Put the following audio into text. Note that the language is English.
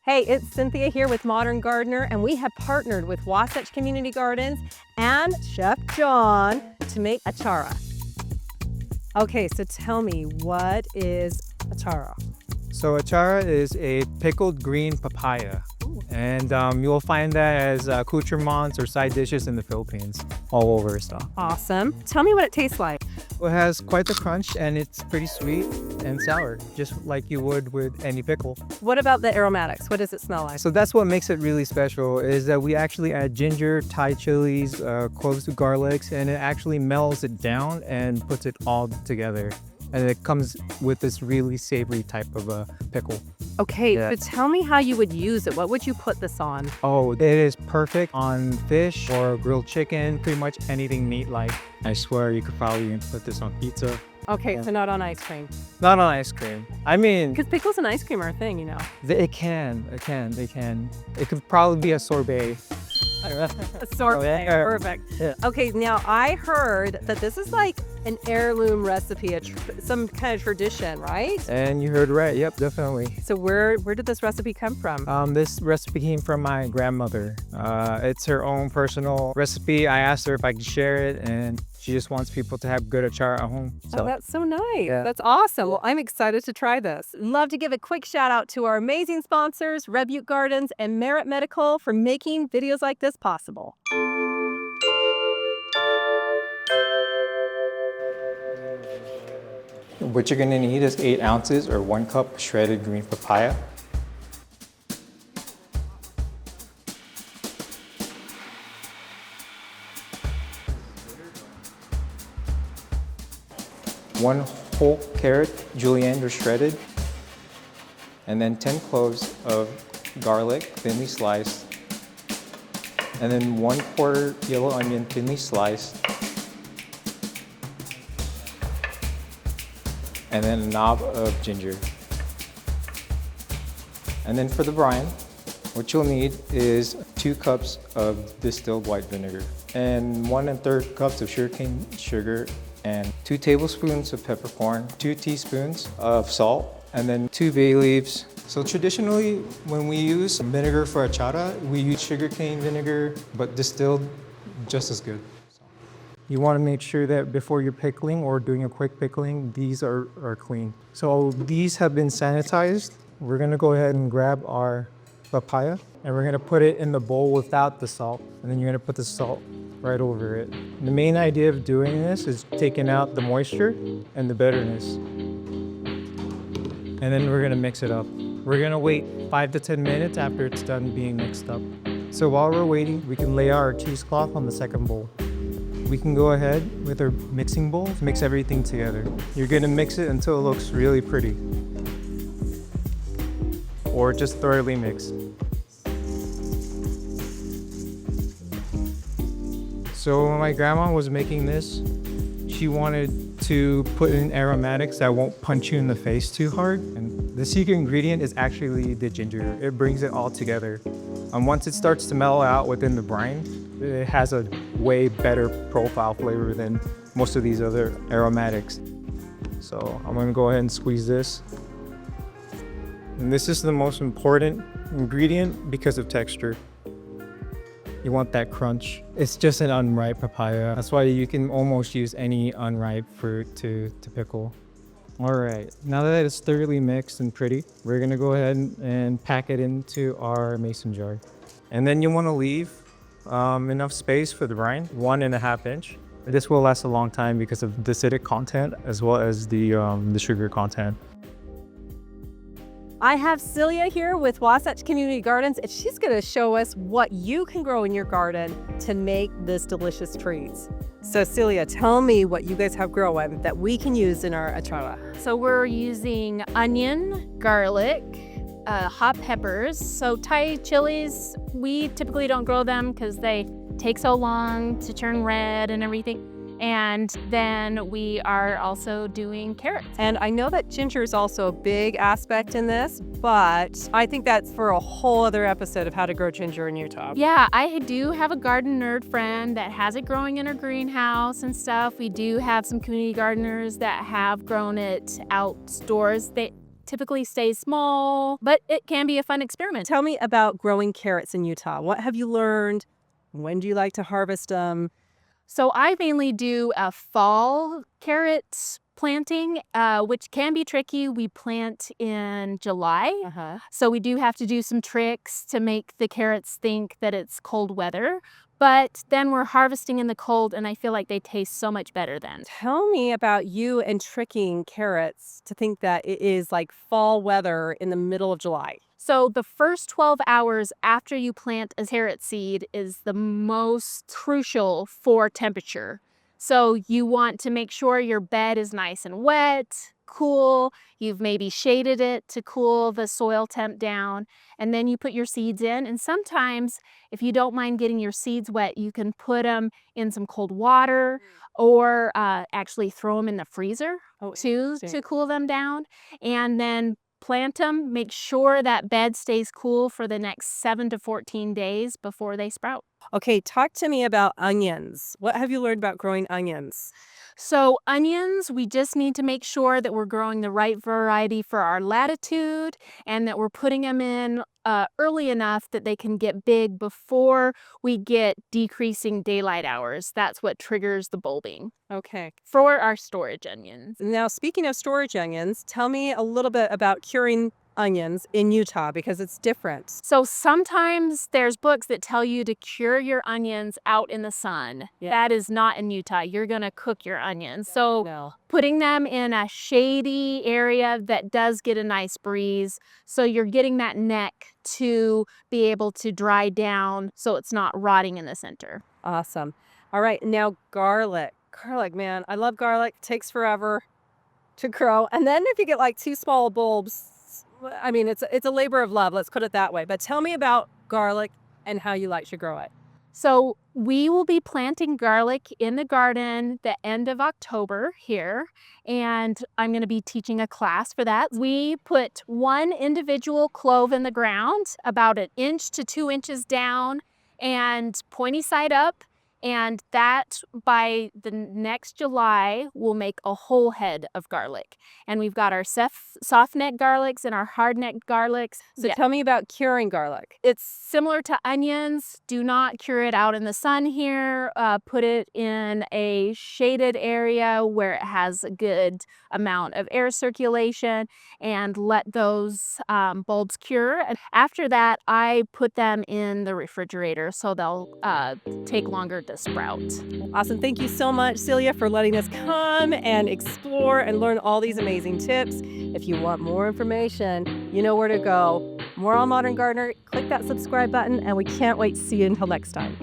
Hey, it's Cynthia here with Modern Gardener, and we have partnered with Wasatch Community Gardens and Chef John to make Atchara. Okay, so tell me, what is Atchara? So Atchara is a pickled green papaya. And you'll find that as accoutrements or side dishes in the Philippines, all over stuff. Awesome. Tell me what it tastes like. It has quite the crunch and it's pretty sweet and sour, just like you would with any pickle. What about the aromatics? What does it smell like? So that's what makes it really special, is that we actually add ginger, Thai chilies, cloves, garlics, and it actually melts it down and puts it all together. And it comes with this really savory type of a pickle. Okay, so tell me how you would use it. What would you put this on? Oh, it is perfect on fish or grilled chicken, pretty much anything meat-like. I swear you could probably put this on pizza. Okay, so not on ice cream. Not on ice cream. I mean, Because pickles and ice cream are a thing, you know. they can. It could probably be a sorbet. A sorbet, perfect. Yeah. Okay, now I heard that this is like an heirloom recipe, some kind of tradition, right? And you heard right. Yep, definitely. So where did this recipe come from? This recipe came from my grandmother. It's her own personal recipe. I asked her if I could share it, and she just wants people to have good Atchara at home. So. Oh, that's so nice. Yeah. That's awesome. Well, I'm excited to try this. Love to give a quick shout out to our amazing sponsors, Red Butte Gardens and Merit Medical, for making videos like this possible. What you're gonna need is 8 ounces or 1 cup shredded green papaya. One whole carrot, julienne or shredded, and then 10 cloves of garlic, thinly sliced, and then 1/4 yellow onion, thinly sliced, and then a knob of ginger. And then for the brine, what you'll need is 2 cups of distilled white vinegar and 1 1/3 cups of sugarcane sugar and 2 tablespoons of peppercorn, 2 teaspoons of salt, and then 2 bay leaves. So traditionally, when we use vinegar for Atchara, we use sugarcane vinegar, but distilled just as good. You want to make sure that before you're pickling or doing a quick pickling, these are clean. So these have been sanitized. We're gonna go ahead and grab our papaya and we're gonna put it in the bowl without the salt. And then you're gonna put the salt right over it. The main idea of doing this is taking out the moisture and the bitterness. And then we're gonna mix it up. We're gonna wait 5 to 10 minutes after it's done being mixed up. So while we're waiting, we can lay our cheesecloth on the second bowl. We can go ahead with our mixing bowl, mix everything together. You're gonna mix it until it looks really pretty. Or just thoroughly mixed. So when my grandma was making this, she wanted to put in aromatics that won't punch you in the face too hard. And the secret ingredient is actually the ginger. It brings it all together. Once it starts to mellow out within the brine, it has a way better profile flavor than most of these other aromatics. So I'm gonna go ahead and squeeze this. And this is the most important ingredient because of texture. You want that crunch. It's just an unripe papaya. That's why you can almost use any unripe fruit to pickle. All right, now that it's thoroughly mixed and pretty, we're gonna go ahead and pack it into our mason jar. And then you wanna leave enough space for the brine, 1.5 inch. This will last a long time because of the acidic content as well as the sugar content. I have Celia here with Wasatch Community Gardens, and she's going to show us what you can grow in your garden to make this delicious treats. So Celia, tell me what you guys have growing that we can use in our Atchara. So we're using onion, garlic, hot peppers. So Thai chilies, we typically don't grow them because they take so long to turn red and everything. And then we are also doing carrots. And I know that ginger is also a big aspect in this, but I think that's for a whole other episode of how to grow ginger in Utah. Yeah, I do have a garden nerd friend that has it growing in her greenhouse and stuff. We do have some community gardeners that have grown it outdoors. typically stays small, but it can be a fun experiment. Tell me about growing carrots in Utah. What have you learned? When do you like to harvest them? So I mainly do a fall carrot planting, which can be tricky. We plant in July. So we do have to do some tricks to make the carrots think that it's cold weather. But then we're harvesting in the cold, and I feel like they taste so much better then. Tell me about you and tricking carrots to think that it is like fall weather in the middle of July. So the first 12 hours after you plant a carrot seed is the most crucial for temperature. So you want to make sure your bed is nice and wet, cool. You've maybe shaded it to cool the soil temp down, and then you put your seeds in. And sometimes, if you don't mind getting your seeds wet, you can put them in some cold water or actually throw them in the freezer to cool them down. And then plant them. Make sure that bed stays cool for the next 7 to 14 days before they sprout. Okay, talk to me about onions. What have you learned about growing onions? So onions, we just need to make sure that we're growing the right variety for our latitude and that we're putting them in early enough that they can get big before we get decreasing daylight hours. That's what triggers the bulbing Okay. for our storage onions. Now, speaking of storage onions, tell me a little bit about curing onions in Utah because it's different. So sometimes there's books that tell you to cure your onions out in the sun. Yeah. That is not in Utah. You're going to cook your onions. So No. putting them in a shady area that does get a nice breeze. So you're getting that neck to be able to dry down so it's not rotting in the center. Awesome. All right, now garlic. Garlic, man, I love garlic. Takes forever to grow. And then if you get like 2 small bulbs, I mean, it's a labor of love, let's put it that way. But tell me about garlic and how you like to grow it. So we will be planting garlic in the garden the end of October here, and I'm going to be teaching a class for that. We put one individual clove in the ground about 1 inch to 2 inches down and pointy side up, and that by the next July will make a whole head of garlic. And we've got our soft neck garlics and our hard neck garlics. So tell me about curing garlic. It's similar to onions. Do not cure it out in the sun here. Put it in a shaded area where it has a good amount of air circulation and let those bulbs cure. And after that, I put them in the refrigerator so they'll take longer to sprout. Awesome. Thank you so much, Celia, for letting us come and explore and learn all these amazing tips. If you want more information, you know where to go. More on Modern Gardener. Click that subscribe button, and we can't wait to see you until next time.